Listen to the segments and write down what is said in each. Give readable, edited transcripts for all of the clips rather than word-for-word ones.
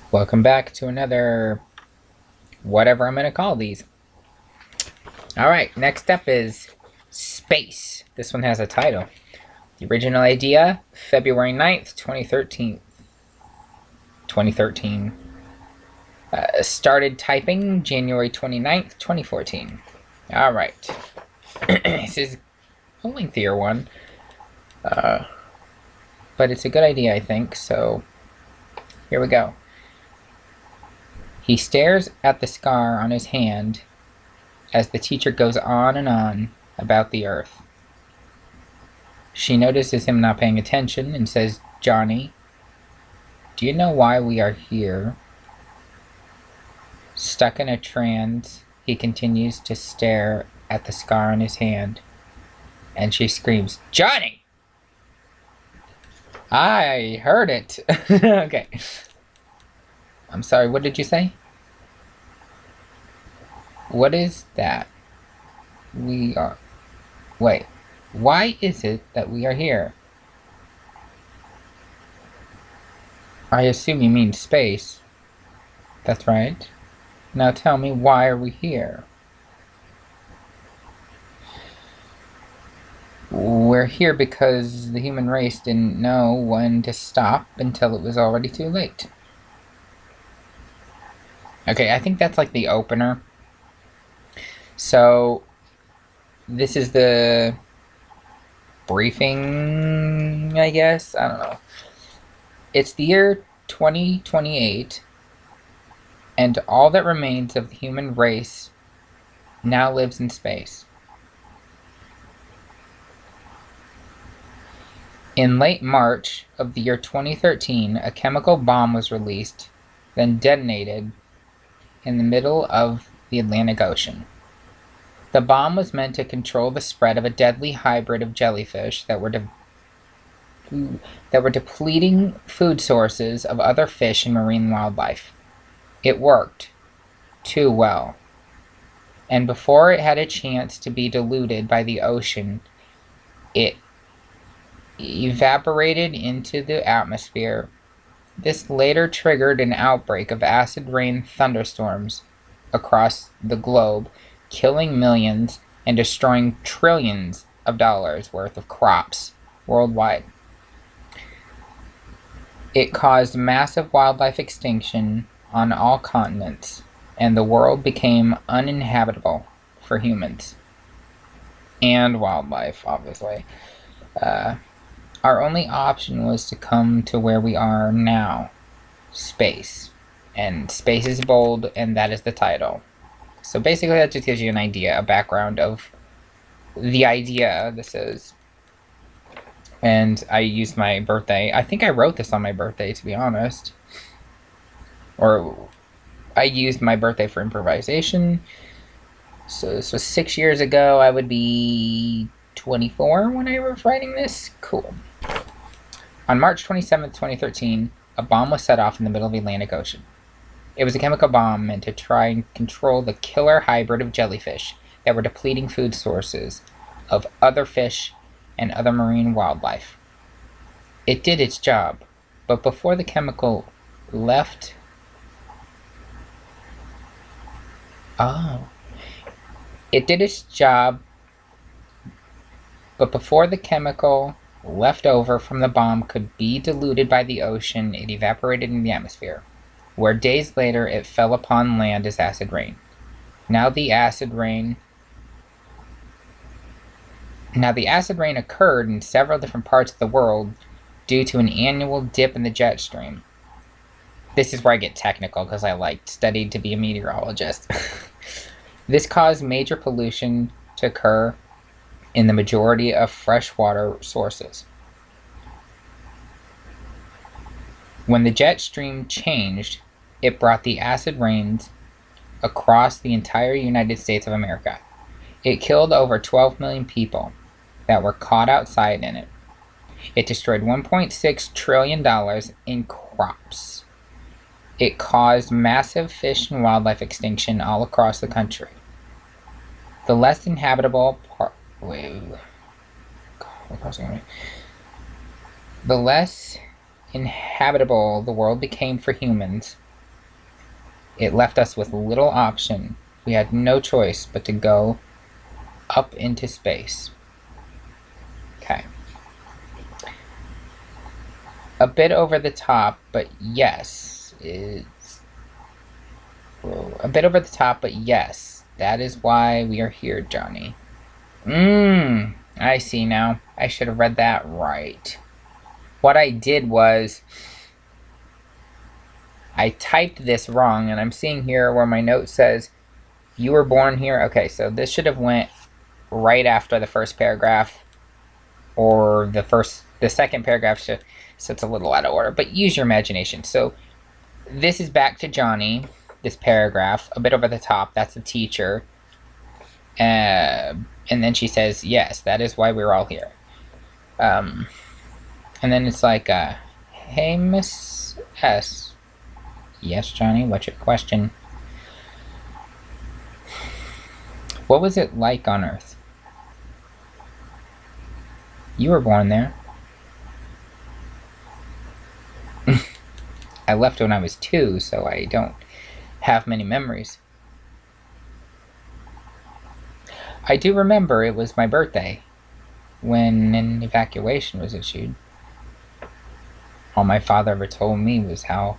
Welcome back to another whatever I'm going to call these. Alright, next up is Space. This one has a title. The original idea, February 9th, 2013. Started typing January 29th, 2014. Alright. This is a lengthier one. But it's a good idea, I think, so here we go. He stares at the scar on his hand as the teacher goes on and on about the Earth. She notices him not paying attention and says, "Johnny, do you know why we are here?" Stuck in a trance, he continues to stare at the scar on his hand, and she screams, "Johnny!" I heard it. Okay. I'm sorry, what did you say? What is that? Wait, why is it that we are here? I assume you mean space. That's right. Now tell me, why are we here? We're here because the human race didn't know when to stop until it was already too late. Okay, I think that's like the opener. So, this is the briefing, I guess? I don't know. It's the year 2028, and all that remains of the human race now lives in space. In late March of the year 2013, a chemical bomb was released, then detonated in the middle of the Atlantic Ocean. The bomb was meant to control the spread of a deadly hybrid of jellyfish that were depleting food sources of other fish and marine wildlife. It worked too well. And before it had a chance to be diluted by the ocean, it evaporated into the atmosphere. This later triggered an outbreak of acid rain thunderstorms across the globe, killing millions and destroying trillions of dollars worth of crops worldwide. It caused massive wildlife extinction on all continents, and the world became uninhabitable for humans and wildlife, obviously. Our only option was to come to where we are now, space. And space is bold, and that is the title. So basically that just gives you an idea, a background of the idea this is. And I used my birthday. I think I wrote this on my birthday, to be honest. Or I used my birthday for improvisation. So this was 6 years ago. I would be 24 when I was writing this. Cool. On March 27th, 2013, a bomb was set off in the middle of the Atlantic Ocean. It was a chemical bomb meant to try and control the killer hybrid of jellyfish that were depleting food sources of other fish and other marine wildlife. It did its job, but before the chemical left... It did its job, but before the chemical left over from the bomb could be diluted by the ocean, it evaporated in the atmosphere, where days later it fell upon land as acid rain. Now the acid rain occurred in several different parts of the world due to an annual dip in the jet stream. This is where I get technical because I studied to be a meteorologist. This caused major pollution to occur in the majority of freshwater sources. When the jet stream changed, it brought the acid rains across the entire United States of America. It killed over 12 million people that were caught outside in it. It destroyed $1.6 trillion in crops. It caused massive fish and wildlife extinction all across the country. The less inhabitable part... The less inhabitable the world became for humans, It left us with little option. We had no choice but to go up into space. Okay. A bit over the top, but yes. A bit over the top, but yes. That is why we are here, Johnny. I see now. I should have read that right. What I did was I typed this wrong, and I'm seeing here where my note says you were born here. Okay, so this should have went right after the first paragraph, or the second paragraph should, so it's a little out of order, but use your imagination. So this is back to Johnny, this paragraph, a bit over the top, that's the teacher. And then she says, yes, that is why we're all here. And then it's like, hey, Miss S. Yes, Johnny, what's your question? What was it like on Earth? You were born there. I left when I was 2, so I don't have many memories. I do remember it was my birthday when an evacuation was issued. All my father ever told me was how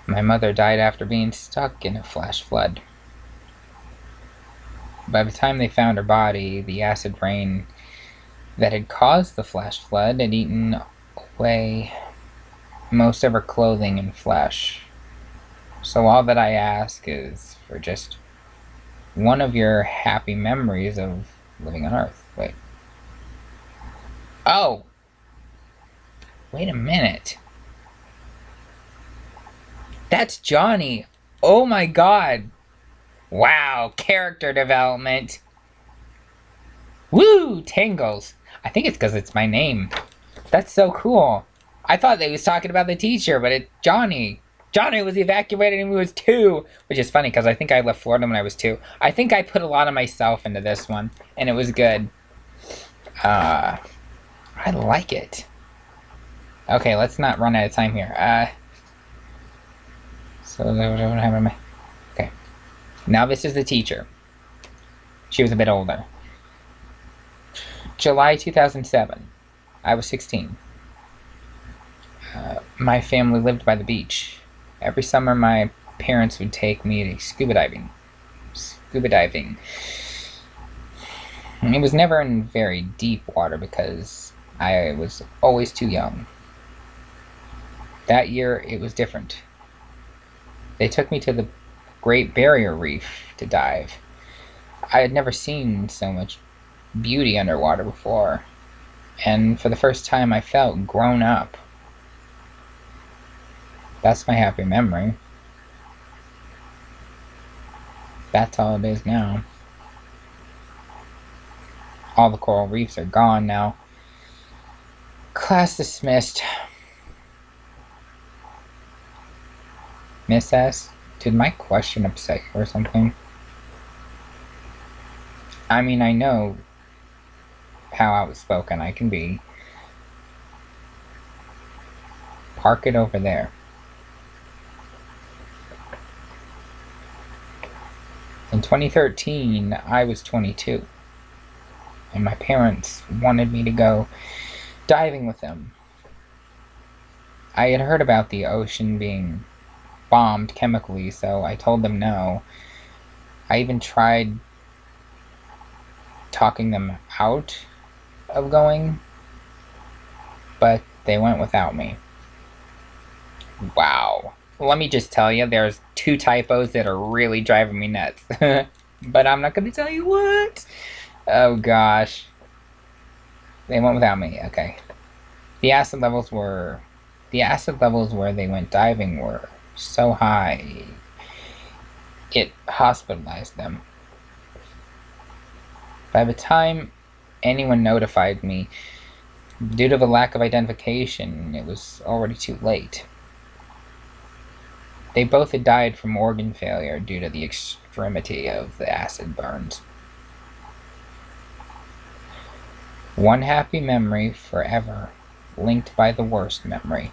my mother died after being stuck in a flash flood. By the time they found her body, the acid rain that had caused the flash flood had eaten away most of her clothing and flesh. So all that I ask is for just one of your happy memories of living on Earth. Wait. Oh! Wait a minute. That's Johnny! Oh my god! Wow, character development! Woo! Tingles! I think it's because it's my name. That's so cool. I thought they was talking about the teacher, but it's Johnny. Johnny was evacuated when he was 2, which is funny because I think I left Florida when I was 2. I think I put a lot of myself into this one, and it was good. I like it. Okay, let's not run out of time here. Okay. Now this is the teacher. She was a bit older. July 2007. I was 16. My family lived by the beach. Every summer my parents would take me scuba diving. It was never in very deep water because I was always too young. That year it was different. They took me to the Great Barrier Reef to dive. I had never seen so much beauty underwater before, and for the first time I felt grown up. That's my happy memory. That's all it is now. All the coral reefs are gone now. Class dismissed. Miss S, did my question upset you or something? I mean, I know how outspoken I can be. Park it over there. In 2013, I was 22, and my parents wanted me to go diving with them. I had heard about the ocean being bombed chemically, so I told them no. I even tried talking them out of going, but they went without me. Wow. Let me just tell you, there's 2 typos that are really driving me nuts. But I'm not going to tell you what. Oh gosh. They went without me. Okay. The acid levels where they went diving were so high, it hospitalized them. By the time anyone notified me, due to the lack of identification, it was already too late. They both had died from organ failure due to the extremity of the acid burns. One happy memory forever, linked by the worst memory.